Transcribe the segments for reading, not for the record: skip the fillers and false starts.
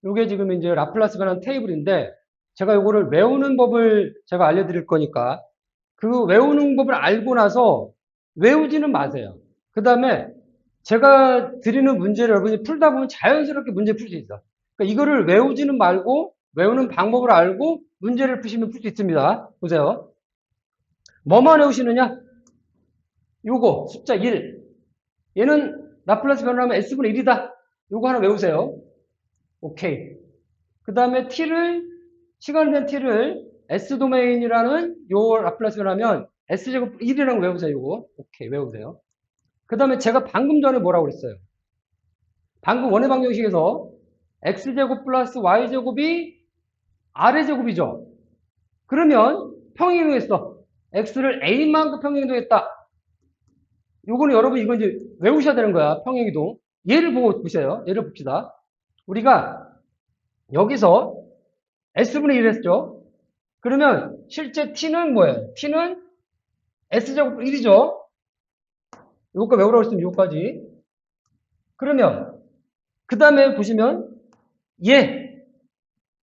요게 지금 이제 라플라스 변환 테이블인데, 제가 요거를 외우는 법을 제가 알려드릴 거니까, 그 외우는 법을 알고 나서 외우지는 마세요. 그 다음에 제가 드리는 문제를 여러분이 풀다 보면 자연스럽게 문제 풀 수 있어. 그러니까 이거를 외우지는 말고 외우는 방법을 알고 문제를 푸시면 풀 수 있습니다. 보세요. 뭐만 외우시느냐? 요거 숫자 1. 얘는 라플라스 변환하면 S분의 1이다. 요거 하나 외우세요. 오케이. 그 다음에 시간에 대한 t를 S도메인이라는 요 라플라스 변환하면 S제곱 1이라는 거 외우세요. 요거. 오케이. 외우세요. 그 다음에 제가 방금 전에 뭐라고 그랬어요? 방금 원의 방정식에서 x제곱 플러스 y제곱이 r의 제곱이죠. 그러면 평행이동했어. x를 a만큼 평행이동했다. 요거는 여러분 이거 이제 외우셔야 되는 거야. 평행이동. 얘를 보고 보세요. 얘를 봅시다. 우리가 여기서 s분의 1을 했죠. 그러면 실제 t는 뭐예요? t는 s제곱 1이죠. 요거까지 외우라고 했으면 요거까지. 그러면 그 다음에 보시면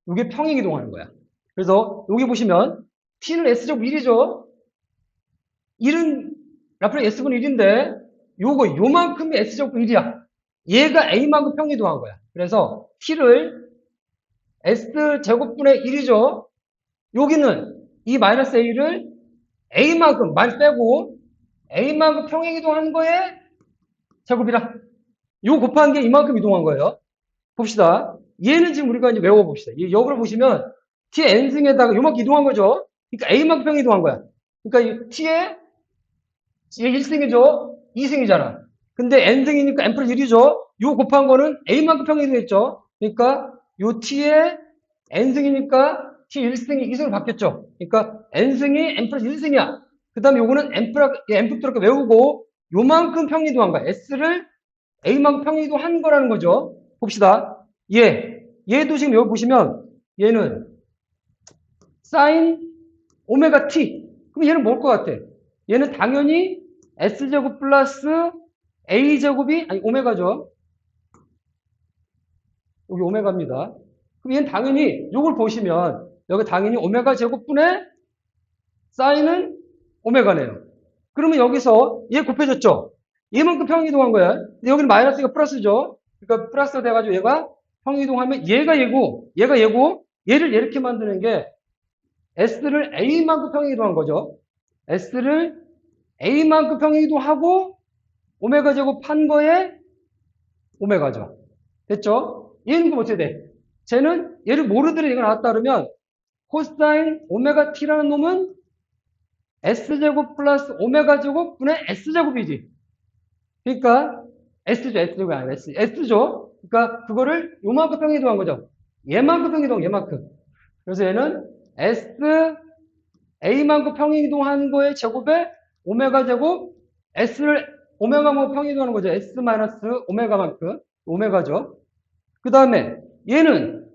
요게 평행이동하는 거야. 그래서 여기 보시면 t는 s제곱 1이죠. 1은 라플라스 s분의 1인데 요만큼이 s제곱 1이야. 얘가 a만큼 평행이동한 거야. 그래서 t를 s제곱분의 1이죠. 여기는 이 마이너스 a를 a만큼 많이 빼고 a만큼 평행이동한 거에 제곱이라. 요 곱한 게 이만큼 이동한 거예요. 봅시다. 얘는 지금 우리가 이제 외워봅시다. 여기를 보시면 t의 n승에다가 요만큼 이동한 거죠. 그러니까 a만큼 평행 이동한 거야. 그러니까 t의 1승이죠. 2승이잖아. 근데 n승이니까 n 플러스 1이죠. 요 곱한 거는 a만큼 평행 이동했죠. 그러니까 요 t의 n승이니까 t 1승이 2승으로 바뀌었죠. 그러니까 n승이 n 플러스 1승이야. 그 다음에 요거는 n부터 이렇게 외우고 요만큼 평행 이동한 거야. s를 a만큼 평행 이동한 거라는 거죠. 봅시다. 얘도 지금 여기 보시면 얘는 사인 오메가 t. 그럼 얘는 뭘 것 같아? 얘는 당연히 s제곱 플러스 a제곱이 아니 오메가죠. 여기 오메가입니다. 그럼 얘는 당연히 요걸 보시면 여기 당연히 오메가 제곱분의 사인은 오메가네요. 그러면 여기서 얘 곱해졌죠? 얘만큼 평행이동한 거야. 근데 여기는 마이너스가 플러스죠. 그러니까 플러스가 돼가지고 얘가 평행이동하면 얘가 얘고 얘를 이렇게 만드는 게 S를 A만큼 평행이동한 거죠. S를 A만큼 평행이동하고 오메가 제곱 한 거에 오메가죠. 됐죠? 얘는 그럼 어떻게 돼? 쟤는 얘를 모르더니 얘가 나왔다 그러면 코사인 오메가 t라는 놈은 S제곱 플러스 오메가 제곱 분의 S제곱이지. 그러니까 S제곱이 아니라 S죠. 그러니까 그거를 요만큼 평행이동한 거죠. 얘만큼 평행이동, 얘만큼. 그래서 얘는 S A만큼 평행이동한 거의 제곱에 오메가 제곱 S를 오메가만큼 평행이동하는 거죠. S 마이너스 오메가만큼. 오메가죠. 그 다음에 얘는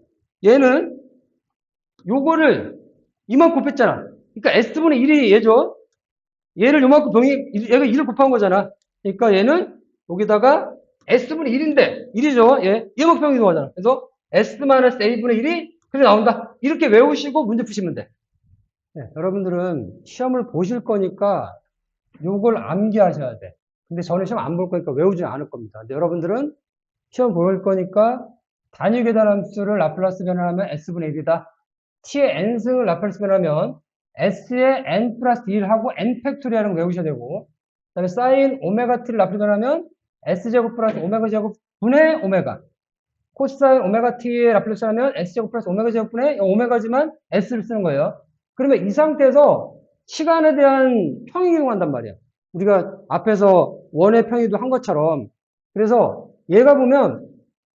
요거를 이만큼 곱했잖아. 그러니까 S분의 1이 얘죠. 얘를 요만큼 얘가 1을 곱한 거잖아. 그러니까 얘는 여기다가 S분의 1인데 1이죠. 얘만큼 평행이동하잖아. 그래서 S 마이너스 A분의 1이 그래 나온다. 이렇게 외우시고 문제 푸시면 돼. 네, 여러분들은 시험을 보실 거니까 요걸 암기하셔야 돼. 근데 저는 시험 안 볼 거니까 외우지는 않을 겁니다. 근데 여러분들은 시험 볼 거니까 단위 계단 함수를 라플라스 변환하면 S분의 1이다. T의 N승을 라플라스 변환하면 S의 N 플러스 1하고 N 팩토리얼을 외우셔야 되고, 그 다음에 사인 오메가 T를 라플라스 변환하면 S제곱 플러스 오메가 제곱 분의 오메가. 코사인 오메가 T의 라플라스 변환하면 S제곱 플러스 오메가 제곱 분의 오메가지만 S를 쓰는 거예요. 그러면 이 상태에서 시간에 대한 평행이동한단 말이야. 우리가 앞에서 원의 평행이동 한 것처럼. 그래서 얘가 보면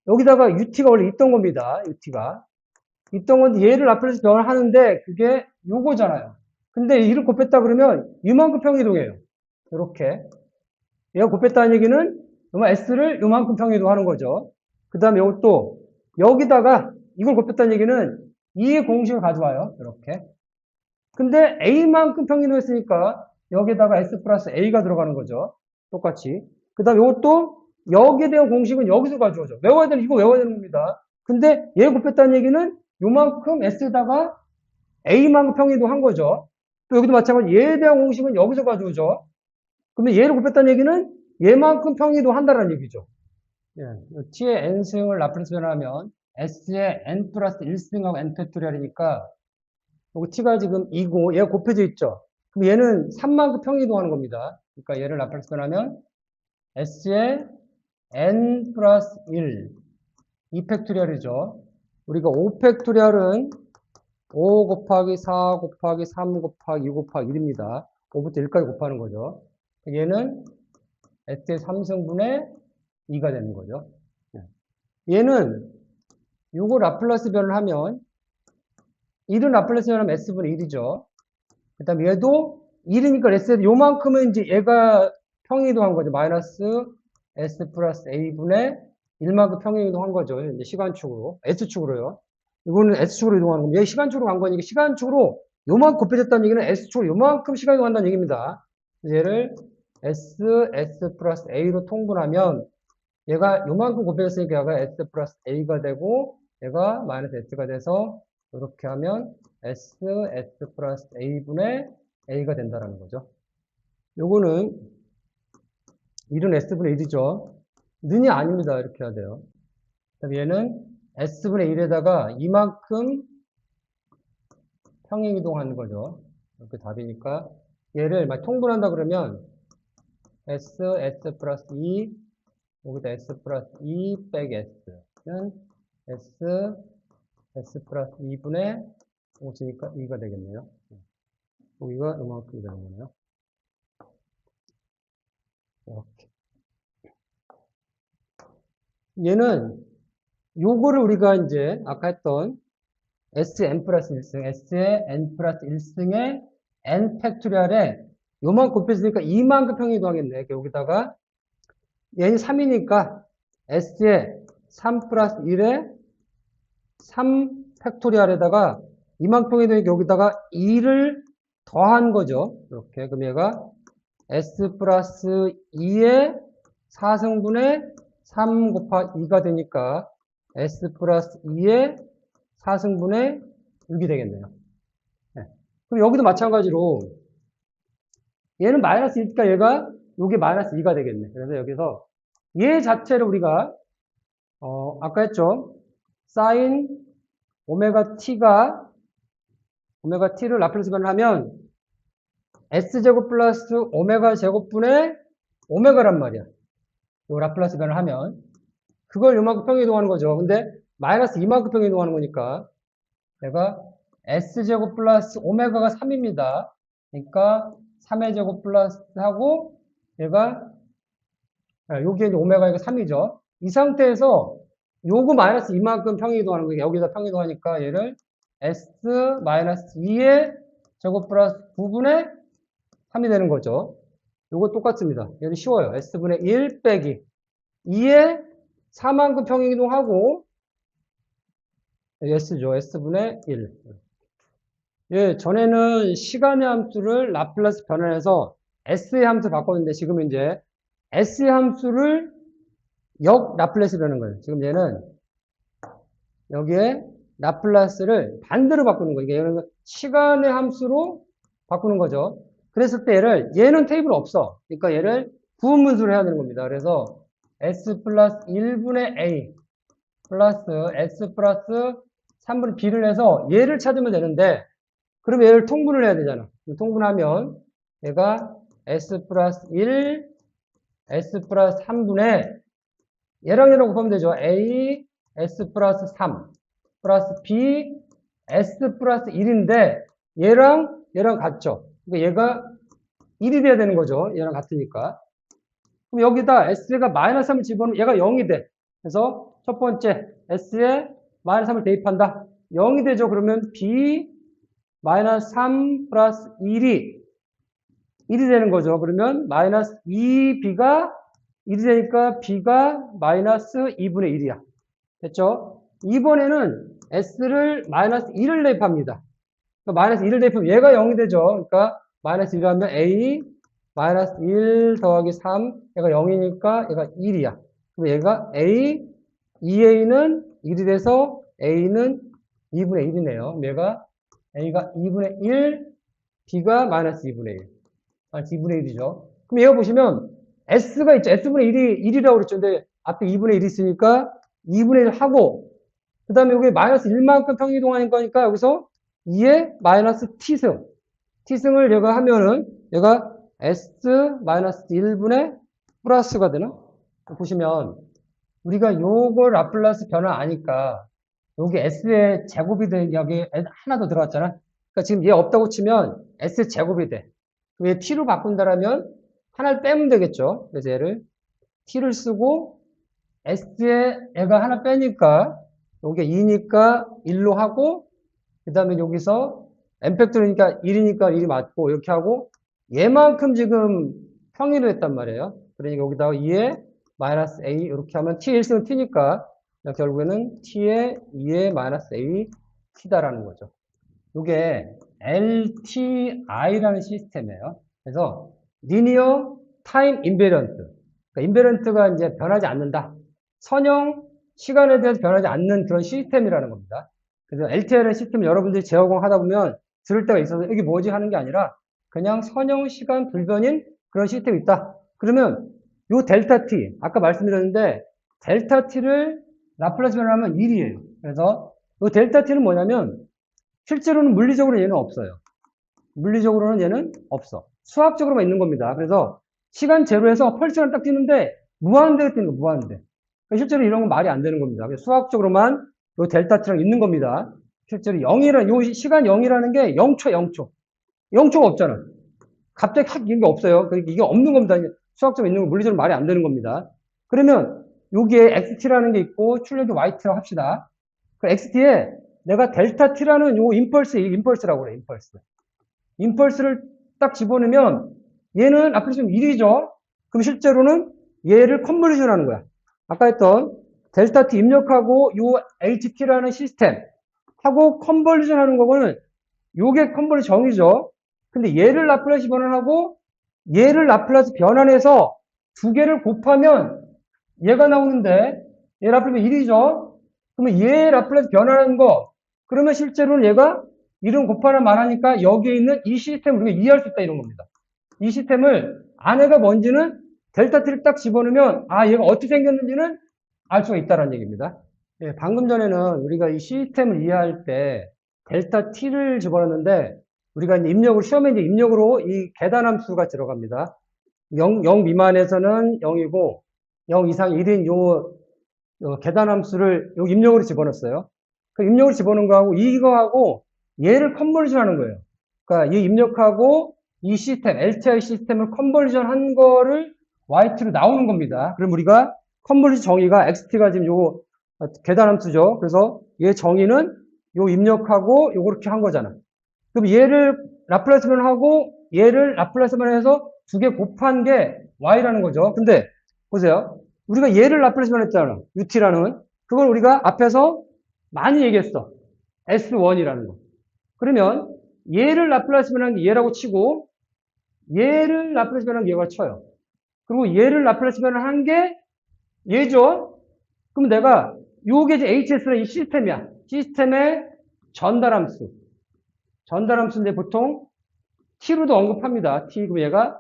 여기다가 UT가 원래 있던 겁니다. UT가. 있던 건데 얘를 라플라스 변환하는데 그게 요거잖아요. 근데 이를 곱했다 그러면 이만큼 평행이동해요. 이렇게. 얘가 곱했다는 얘기는 S를 요만큼 평행이동하는 거죠. 그 다음에 이것도 여기다가 이걸 곱했다는 얘기는 이 공식을 가져와요. 이렇게. 근데 A만큼 평행이동했으니까 여기에다가 S 플러스 A가 들어가는 거죠. 똑같이. 그 다음에 이것도 여기에 대한 공식은 여기서 가져오죠. 이거 외워야 되는 겁니다. 근데 얘 곱했다는 얘기는 요만큼 S에다가 A만큼 평이동한 거죠. 또 여기도 마찬가지 얘에 대한 공식은 여기서 가져오죠. 그러면 얘를 곱했다는 얘기는 얘만큼 평이동한다는 얘기죠. 예, t의 n승을 라플레스 변화하면 s의 n 플러스 1승하고 n 팩토리얼이니까 여기 t가 지금 2고 얘가 곱해져 있죠. 그럼 얘는 3만큼 평이동하는 겁니다. 그러니까 얘를 라플레스 변화하면 s의 n 플러스 1 2 팩토리얼이죠. 우리가 5 팩토리얼은 5 곱하기 4 곱하기 3 곱하기 2 곱하기 1입니다. 5부터 1까지 곱하는 거죠. 얘는 s의 3승분의 2가 되는 거죠. 얘는 요거 라플라스 변을 하면 1은 라플라스 변하면 s분의 1이죠. 그 다음 얘도 1이니까 s에 요만큼은 이제 얘가 평이동한 거죠. 마이너스 s 플러스 a분의 1만큼 평이동한 거죠. 이제 시간축으로. s축으로요. 이거는 s축으로 이동하는 겁니다. 얘 시간축으로 간 거니까 시간축으로 요만큼 곱해졌다는 얘기는 s축으로 요만큼 시간이 간다는 얘기입니다. 얘를 s 플러스 a로 통분하면 얘가 요만큼 곱해졌으니까 얘가 s 플러스 a가 되고 얘가 마이너스 s가 돼서 이렇게 하면 s 플러스 a분의 a가 된다는 거죠. 요거는 1은 s분의 1이죠. 는이 아닙니다. 이렇게 해야 돼요. 그다음 얘는 s분의 1에다가 이만큼 평행이동하는 거죠. 이렇게 답이니까 얘를 막 통분한다 그러면 s 플러스 2 여기다 s 플러스 2 빼기 s는 s 플러스 2분의 5니까 2가 되겠네요. 여기가 이만큼 되는 거네요. 이렇게. 얘는 요거를 우리가 이제 아까 했던 Sn 플러스 1승, S의 n 플러스 1승의 n 팩토리얼에 요만 곱했으니까 2만큼 평이동하겠네. 여기다가 얘는 3이니까 S의 3 플러스 1의 3 팩토리얼에다가 2만큼 평이동이니까 여기다가 2를 더한 거죠. 이렇게. 그럼 얘가 S 플러스 2의 4승분의 3 곱하기 2가 되니까 S 플러스 2의 4승분의 6이 되겠네요. 네. 그럼 여기도 마찬가지로 얘는 마이너스 1이니까 얘가 여기 마이너스 2가 되겠네. 그래서 여기서 얘 자체를 우리가 아까 했죠. 사인 오메가 t가 오메가 t를 라플레스 변환하면 s제곱 플러스 오메가 제곱분의 오메가란 말이야. 요 라플라스 변을 하면 그걸 요만큼 평이동하는 거죠. 근데 마이너스 2만큼 평이동하는 거니까 내가 s제곱 플러스 오메가가 3입니다. 그러니까 3의 제곱 플러스 하고 얘가 여기에 이제 오메가가 3이죠. 이 상태에서 요거 마이너스 2만큼 평이동하는 거예요. 여기다 평이동하니까 얘를 s 마이너스 2의 제곱 플러스 9분의 3이 되는 거죠. 요거 똑같습니다. 얘는 쉬워요. s분의 1 빼기 2의 4만큼 평이동하고 s죠. s분의 1. 예, 전에는 시간의 함수를 라플라스 변환해서 s의 함수 바꿨는데 지금 이제 s의 함수를 역 라플라스 변한 거예요. 지금 얘는 여기에 라플라스를 반대로 바꾸는 거예요. 이게 시간의 함수로 바꾸는 거죠. 그랬을 때 얘는 테이블 없어. 그러니까 얘를 부분분수를 해야 되는 겁니다. 그래서 s 플러스 1분의 a 플러스 s 플러스 3분의 b를 해서 얘를 찾으면 되는데 그럼 얘를 통분을 해야 되잖아. 통분하면 얘가 s 플러스 1, s 플러스 3분의 얘랑 곱하면 되죠. a, s 플러스 3 플러스 b, s 플러스 1인데 얘랑 같죠. 그러니까 얘가 1이 돼야 되는 거죠. 얘랑 같으니까. 그럼 여기다 s가 마이너스 3을 집어넣으면 얘가 0이 돼. 그래서 첫 번째 s에 마이너스 3을 대입한다. 0이 되죠. 그러면 b 마이너스 3 플러스 1이 되는 거죠. 그러면 마이너스 2b가 1이 되니까 b가 마이너스 2분의 1이야. 됐죠? 이번에는 s를 마이너스 1을 대입합니다. 그러니까 마이너스 1을 대입하면 얘가 0이 되죠. 그러니까 마이너스 1을 하면 a 마이너스 1 더하기 3 얘가 0이니까 얘가 1이야. 그럼 얘가 a 2a는 1이 돼서 a는 2분의 1이네요. 얘가 a가 2분의 1, b가 마이너스 2분의 1. 아, 2분의 1이죠. 그럼 얘가 보시면 s가 있죠. s분의 1이 1이라고 그랬죠. 근데 앞에 2분의 1이 있으니까 2분의 1 하고 그 다음에 여기 마이너스 1만큼 평이동하는 거니까 여기서 2에 마이너스 t승. t승을 얘가 하면은 얘가 s 마이너스 1분의 플러스가 되나? 보시면 우리가 요걸 라플라스 변화 아니까 여기 s의 제곱이 된 여기 하나 더 들어갔잖아. 그러니까 지금 얘 없다고 치면 s 제곱이 돼. 왜 t로 바꾼다라면 하나를 빼면 되겠죠. 그래서 얘를 t를 쓰고 s에 얘가 하나 빼니까 여기 2니까 1로 하고 그 다음에 여기서 n팩토리니까 1이니까 1이 맞고 이렇게 하고 얘만큼 지금 평이로 했단 말이에요. 그러니까 여기다가 2에 마이너스 a 이렇게 하면 t의 1승은 t니까 결국에는 t의 2에 마이너스 a t다라는 거죠. 이게 LTI라는 시스템이에요. 그래서 Linear Time Invariant. 그러니까 인베런트가 이제 변하지 않는다. 선형 시간에 대해서 변하지 않는 그런 시스템이라는 겁니다. 그래서 LTI라는 시스템을 여러분들이 재활공하다 보면 들을 때가 있어서 이게 뭐지 하는 게 아니라 그냥 선형 시간 불변인 그런 시스템이 있다. 그러면 요 델타 t 아까 말씀드렸는데 델타 t를 라플라스 변환하면 1이에요. 그래서 요 델타 t는 뭐냐면 실제로는 물리적으로 얘는 없어요. 물리적으로는 얘는 없어. 수학적으로만 있는 겁니다. 그래서 시간 제로에서 펄스가 딱 뛰는데 무한대로 뛰는 거, 무한대. 실제로 이런 건 말이 안 되는 겁니다. 수학적으로만 요 델타 t랑 있는 겁니다. 실제로 0이라는, 요 시간 0이라는 게 0초, 0초. 0초가 없잖아. 갑자기 확 이런 게 없어요. 그러니까 이게 없는 겁니다. 수학적으로 있는 거 물리적으로 말이 안 되는 겁니다. 그러면 여기에 xt라는 게 있고 출력이 yt라고 합시다. 그 xt에 내가 델타 t라는 요 임펄스라고 그래, 임펄스. 임펄스를 딱 집어넣으면 얘는 앞으로 지금 1이죠. 그럼 실제로는 얘를 컨버리션 하는 거야. 아까 했던 델타 t 입력하고 요 ht라는 시스템 하고 컨버리션 하는 거는 요게 컨버리션 정의죠. 근데 얘를 라플라스 변환하고 얘를 라플라스 변환해서 두 개를 곱하면 얘가 나오는데 얘 라플라스 1이죠. 그러면 얘 라플라스 변환하는 거 그러면 실제로는 얘가 1은 곱하나 말하니까 여기에 있는 이 시스템을 우리가 이해할 수 있다 이런 겁니다. 이 시스템을 안에가 뭔지는 델타 t를 딱 집어넣으면 아 얘가 어떻게 생겼는지는 알 수가 있다는 얘기입니다. 예, 방금 전에는 우리가 이 시스템을 이해할 때 델타 t를 집어넣는데 우리가 이제 입력을 시험에 이제 입력으로 이 계단함수가 들어갑니다. 0 미만에서는 0이고 0 이상 1인 요 계단함수를 요 입력으로 집어넣었어요. 그 입력으로 집어넣은 거하고 이거하고 얘를 컨버리션 하는 거예요. 그러니까 이 입력하고 이 시스템, LTI 시스템을 컨버리션 한 거를 YT로 나오는 겁니다. 그럼 우리가 컨버리션 정의가 XT가 지금 요 계단함수죠. 그래서 얘 정의는 요 입력하고 요렇게 한 거잖아. 그럼 얘를 라플라스 변환하고 얘를 라플라스 변환해서 두 개 곱한 게 Y라는 거죠. 근데 보세요. 우리가 얘를 라플라스 변환했잖아. UT라는. 그걸 우리가 앞에서 많이 얘기했어. S1이라는 거. 그러면 얘를 라플라스 변환한 게 얘라고 치고 얘를 라플라스 변환한 게 얘가 쳐요. 그리고 얘를 라플라스 변환한 게 얘죠. 그럼 내가 요게 이제 HS는 이 시스템이야. 시스템의 전달함수. 전달함수인데 보통 T로도 언급합니다. T. 그럼 얘가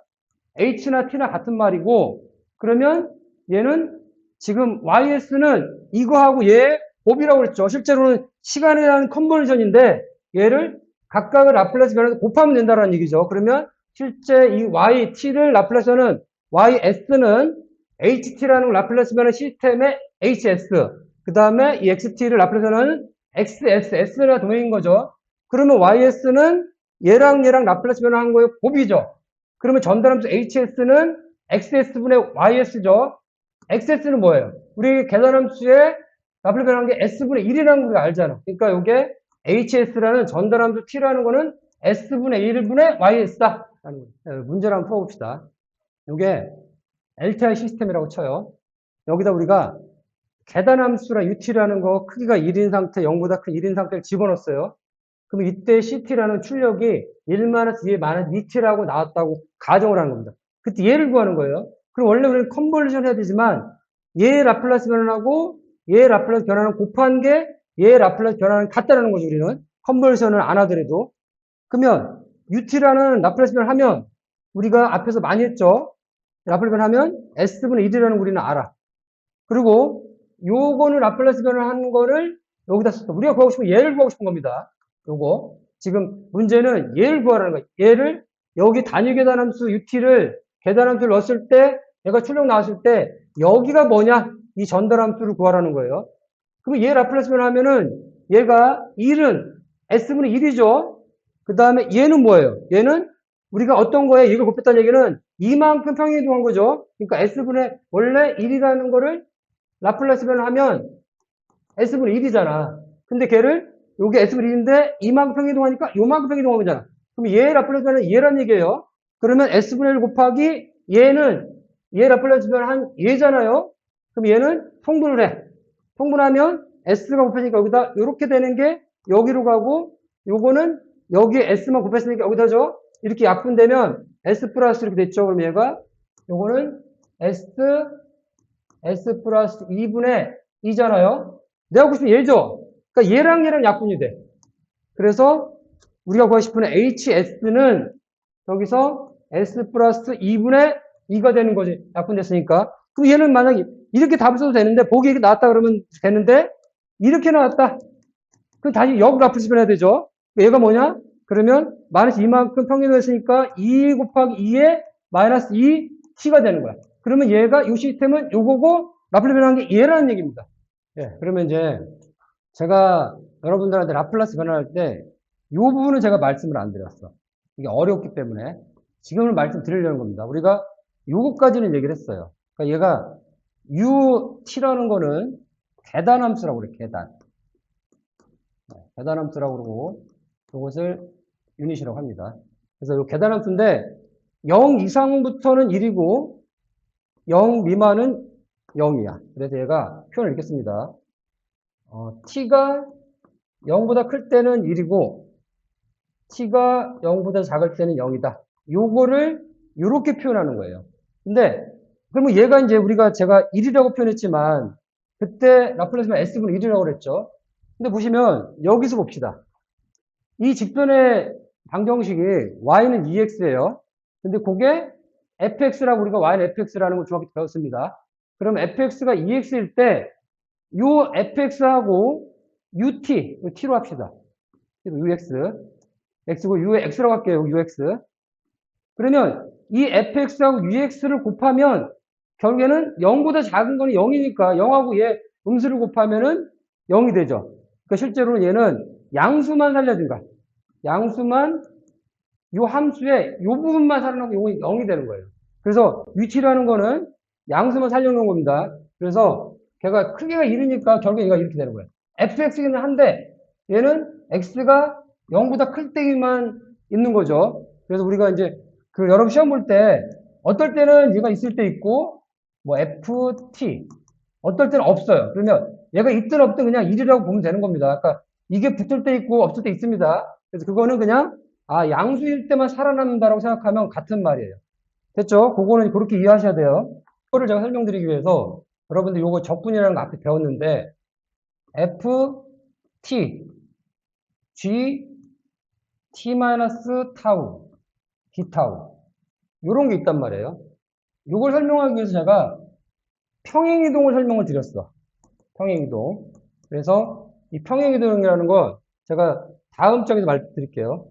H나 T나 같은 말이고 그러면 얘는 지금 YS는 이거하고 얘 곱이라고 그랬죠. 실제로는 시간에 대한 컨버전인데 얘를 각각을 라플라스 변환해서 곱하면 된다는 얘기죠. 그러면 실제 이 YT를 라플라스는 YS는 HT라는 라플라스 변환 시스템의 HS 그 다음에 이 XT를 라플라스는 XS, S가 도메인인 거죠. 그러면 YS는 얘랑 라플라스 변환한 거에 곱이죠. 그러면 전달함수 HS는 XS분의 YS죠. XS는 뭐예요? 우리 계산함수에 라플라스 변환한 게 S분의 1이라는 거 우리가 알잖아. 그러니까 이게 HS라는 전달함수 T라는 거는 S분의 1분의 YS다. 문제를 한번 풀어봅시다. 이게 LTI 시스템이라고 쳐요. 여기다 우리가 계단함수랑 UT라는 거 크기가 1인 상태, 0보다 큰 1인 상태를 집어넣었어요. 그럼 이때 CT라는 출력이 1-2의 -2T라고 나왔다고 가정을 하는 겁니다. 그때 얘를 구하는 거예요. 그럼 원래 우리는 컨버리션 해야 되지만 얘 라플라스 변환하고 얘 라플라스 변화는 곱한 게 얘 라플라스 변화는 같다라는 거죠, 우리는. 컨버전을 안 하더라도. 그러면 ut라는 라플라스 변화하면 우리가 앞에서 많이 했죠. 라플라스 변화하면 s분의 1이라는 거 우리는 알아. 그리고 요거는 라플라스 변화하는 거를 여기다 썼어. 우리가 구하고 싶은 얘를 구하고 싶은 겁니다. 요거. 지금 문제는 얘를 구하라는 거야. 얘를 여기 단위 계산함수 ut를 계산함수를 넣었을 때 얘가 출력 나왔을 때 여기가 뭐냐? 이 전달함수를 구하라는 거예요. 그럼 얘 라플라스 변화하면은 얘가 1은 s분의 1이죠. 그 다음에 얘는 뭐예요? 얘는 우리가 어떤 거에 이걸 곱했다는 얘기는 이만큼 평행이동한 거죠. 그러니까 s분의 원래 1이라는 거를 라플라스 변화하면 s분의 1이잖아. 근데 걔를 요게 s분의 1인데 이만큼 평행이동하니까 요만큼 평행이동한 거잖아. 그럼 얘 라플라스 변화는 얘란 얘기예요. 그러면 s분의 1 곱하기 얘는 얘 라플라스 변화한 얘잖아요. 그럼 얘는 통분을 해. 통분하면 s가 곱해지니까 여기다 이렇게 되는 게 여기로 가고 요거는 여기에 s만 곱했으니까 여기다죠. 이렇게 약분되면 s 플러스 이렇게 됐죠. 그럼 얘가 요거는 s 플러스 2분의 2잖아요. 내가 하고 싶은 얘죠. 그러니까 얘랑 약분이 돼. 그래서 우리가 구하고 싶은 hs는 여기서 s 플러스 2분의 2가 되는 거지. 약분됐으니까. 그럼 얘는 만약에 이렇게 답을 써도 되는데 보기 이렇게 나왔다 그러면 되는데 이렇게 나왔다. 그럼 다시 역 라플스 변해야 되죠. 얘가 뭐냐? 그러면 마이너스 이만큼 평균했으니까 2 곱하기 2에 마이너스 2t가 되는 거야. 그러면 얘가 이 시스템은 요거고 라플스 변한 게 얘라는 얘기입니다. 예, 그러면 이제 제가 여러분들한테 라플라스 변화할 때 이 부분은 제가 말씀을 안 드렸어. 이게 어렵기 때문에 지금은 말씀드리려는 겁니다. 우리가 요거까지는 얘기를 했어요. 그러니까 얘가 ut라는 거는 계단함수라고 그래, 계단. 계단함수라고 그러고 이것을 유닛이라고 합니다. 그래서 이 계단함수인데 0 이상부터는 1이고 0 미만은 0이야. 그래서 얘가 표현을 읽겠습니다. t가 0보다 클 때는 1이고 t가 0보다 작을 때는 0이다. 요거를 이렇게 표현하는 거예요. 근데 그러면 얘가 이제 제가 1이라고 표현했지만 그때 라플라스는 s분의 1이라고 그랬죠. 근데 보시면 여기서 봅시다. 이 직변의 방정식이 y는 2x예요. 근데 그게 fx라고 우리가 y는 fx라는 걸 중학교 때 배웠습니다. 그럼 fx가 2x일 때 요 fx하고 ut, t로 합시다. ux, x고 u에 x라고 할게요. ux. 그러면 이 fx하고 ux를 곱하면 결국에는 0보다 작은 거는 0이니까 0하고 얘 음수를 곱하면은 0이 되죠. 그러니까 실제로는 얘는 양수만 살려준 거야. 양수만 요 함수의 요 부분만 살아나고 0이 되는 거예요. 그래서 위치라는 거는 양수만 살려놓은 겁니다. 그래서 걔가 크기가 1이니까 결국에 얘가 이렇게 되는 거예요. fx는 한데 얘는 x가 0보다 클 때만 있는 거죠. 그래서 우리가 이제 여러분 시험 볼 때 어떨 때는 얘가 있을 때 있고 뭐 ft 어떨 때는 없어요. 그러면 얘가 있든 없든 그냥 1이라고 보면 되는 겁니다. 그러니까 이게 붙을 때 있고 없을 때 있습니다. 그래서 그거는 그냥 양수일 때만 살아남는다라고 생각하면 같은 말이에요. 됐죠? 그거는 그렇게 이해하셔야 돼요. 그거를 제가 설명드리기 위해서 여러분들 요거 적분이라는 거 앞에 배웠는데 f, t, g, t-타우, d타우 요런 게 있단 말이에요. 요걸 설명하기 위해서 제가 평행이동을 설명을 드렸어. 평행이동. 그래서 이 평행이동이라는 거 제가 다음 장에서 말씀드릴게요.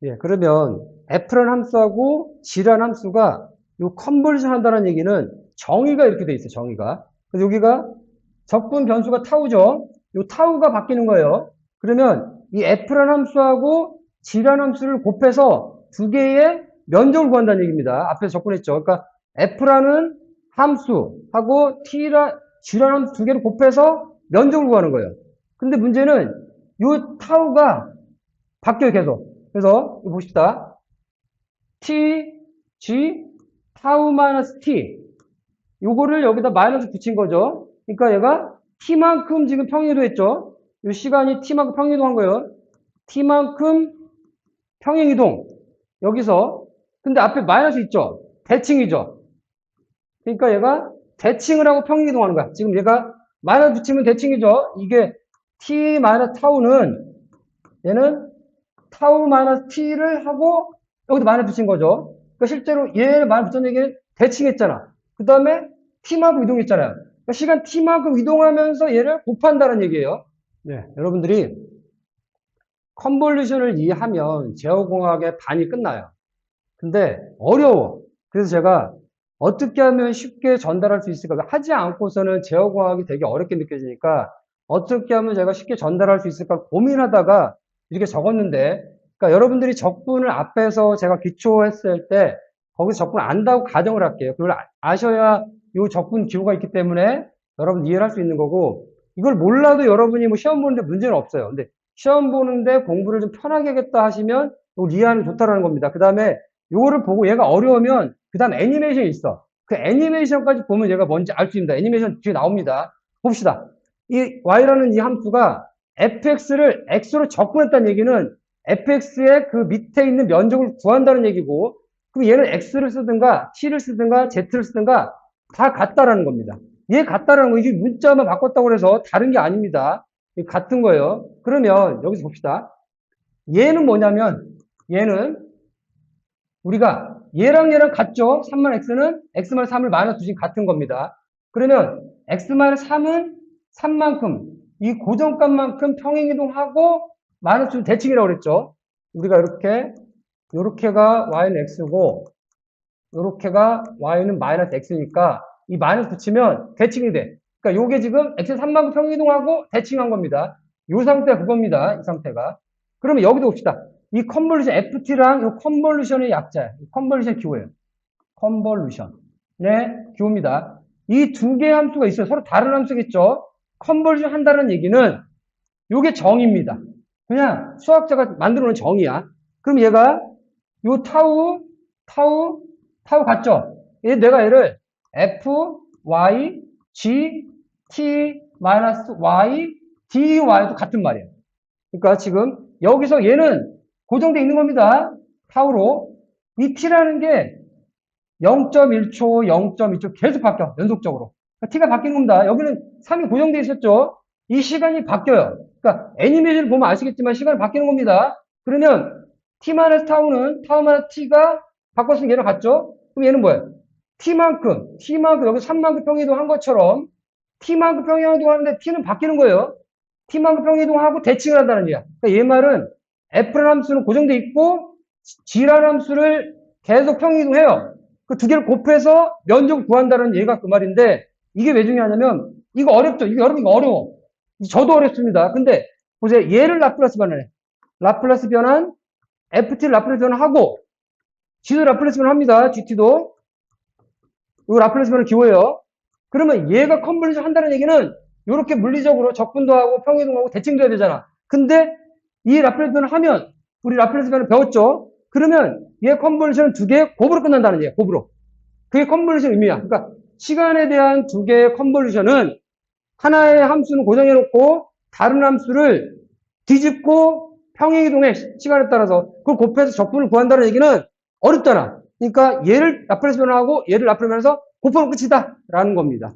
예, 그러면 f라는 함수하고 g라는 함수가 요 컨버리션 한다는 얘기는 정의가 이렇게 돼 있어요, 정의가. 그래서 여기가 적분 변수가 타우죠. 요 타우가 바뀌는 거예요. 그러면 이 f라는 함수하고 g라는 함수를 곱해서 두 개의 면적을 구한다는 얘기입니다. 앞에서 적분했죠. 그러니까 f라는 함수하고 g라는 함수 두 개를 곱해서 면적을 구하는 거예요. 근데 문제는 요 타우가 바뀌어요, 계속. 그래서 이거 봅시다. t, g, 타우 마이너스 t. 요거를 여기다 마이너스 붙인 거죠. 그러니까 얘가 t만큼 지금 평행이동했죠. 요 시간이 t만큼 평행이동한 거예요. t만큼 평행이동. 여기서 근데 앞에 마이너스 있죠. 대칭이죠. 그러니까 얘가 대칭을 하고 평행이동하는 거야. 지금 얘가 마이너스 붙이면 대칭이죠. 이게 t 마이너스 타우는 얘는 타우 마이너스 t를 하고 여기도 마이너스 붙인 거죠. 그러니까 실제로 얘를 마이너스 붙인 얘기는 대칭했잖아. 그 다음에 t만큼 이동했잖아요. 그러니까 시간 t만큼 이동하면서 얘를 곱한다는 얘기예요. 네, 여러분들이 컨볼루션을 이해하면 제어공학의 반이 끝나요. 근데 어려워. 그래서 제가 어떻게 하면 쉽게 전달할 수 있을까? 하지 않고서는 제어공학이 되게 어렵게 느껴지니까 어떻게 하면 제가 쉽게 전달할 수 있을까 고민하다가 이렇게 적었는데, 그러니까 여러분들이 적분을 앞에서 제가 기초했을 때 거기서 적분 안다고 가정을 할게요. 그걸 아셔야 이 적분 기호가 있기 때문에 여러분 이해를 할 수 있는 거고, 이걸 몰라도 여러분이 뭐 시험 보는데 문제는 없어요. 근데 시험 보는데 공부를 좀 편하게 하겠다 하시면 이걸 이해하면 좋다라는 겁니다. 그 다음에 요거를 보고 얘가 어려우면 그 다음 애니메이션이 있어. 그 애니메이션까지 보면 얘가 뭔지 알 수 있습니다. 애니메이션 뒤에 나옵니다. 봅시다. 이 y라는 이 함수가 fx를 x로 적분했다는 얘기는 fx의 그 밑에 있는 면적을 구한다는 얘기고, 그럼 얘는 x를 쓰든가 t를 쓰든가 z를 쓰든가 다 같다라는 겁니다. 얘 같다라는 거, 이게 문자만 바꿨다고 해서 다른 게 아닙니다. 같은 거예요. 그러면 여기서 봅시다. 얘는 뭐냐면 얘는 우리가 얘랑 같죠? 3만 x는 x만 3을 마이너스 2씩 같은 겁니다. 그러면 x만 3은 3만큼 이 고정값만큼 평행이동하고 마이너스 2 대칭이라고 그랬죠. 우리가 요렇게가 y는 x고 요렇게가 y는 마이너스 x니까 이 마이너스 붙이면 대칭이 돼. 그러니까 요게 지금 x 3만큼 평행이동하고 대칭한 겁니다. 요 상태가 그겁니다. 이 상태가. 그러면 여기도 봅시다. 이 컨볼루션 FT랑 이 컨볼루션의 약자예요. 컨볼루션 기호예요. 컨볼루션의 기호입니다. 이 두 개의 함수가 있어요. 서로 다른 함수겠죠. 컨볼루션 한다는 얘기는 요게 정의입니다. 그냥 수학자가 만들어 놓은 정의야. 그럼 얘가 요 타우 같죠? 내가 얘를 f, y, g, t, 마이너스 y, dy도 같은 말이에요. 그러니까 지금 여기서 얘는 고정되어 있는 겁니다. 타우로. 이 t라는 게 0.1초, 0.2초 계속 바뀌어. 연속적으로. 그러니까 t가 바뀌는 겁니다. 여기는 3이 고정되어 있었죠. 이 시간이 바뀌어요. 그러니까 애니메이션을 보면 아시겠지만 시간이 바뀌는 겁니다. 그러면 t-타우는 타우 t가 바꿨으면 얘랑 같죠? 그럼 얘는 뭐예요? t만큼 여기 3만큼 평행이동한 것처럼 t만큼 평행이동하는데 t는 바뀌는 거예요. t만큼 평행이동하고 대칭을 한다는 얘기야. 그러니까 얘 말은 f라는 함수는 고정돼 있고 g라는 함수를 계속 평행이동해요. 그 두 개를 곱해서 면적을 구한다는 얘가 그 말인데, 이게 왜 중요하냐면 이거 어렵죠. 여러분 이거 어려워. 저도 어렵습니다. 근데 보세요. 얘를 라플라스 변환해. 라플라스 변환, ft를 라플라스 변환하고 g도 라플라스 변환합니다. gt도. 이거 라플라스 변환 기호예요. 그러면 얘가 컨볼루션 한다는 얘기는 이렇게 물리적으로 적분도 하고 평행이동하고 대칭도 해야 되잖아. 근데 이 라플라스 변환을 하면, 우리 라플라스 변환을 배웠죠? 그러면 얘 컨볼루션은 두 개의 곱으로 끝난다는 얘기야. 곱으로. 그게 컨볼루션 의미야. 그러니까 시간에 대한 두 개의 컨볼루션은 하나의 함수는 고정해놓고 다른 함수를 뒤집고 평행이동해. 시간에 따라서 그걸 곱해서 적분을 구한다는 얘기는 어렵잖아. 그러니까 얘를 라플라스 변환하고 얘를 라플라스 변환해서 곱하면 끝이다 라는 겁니다.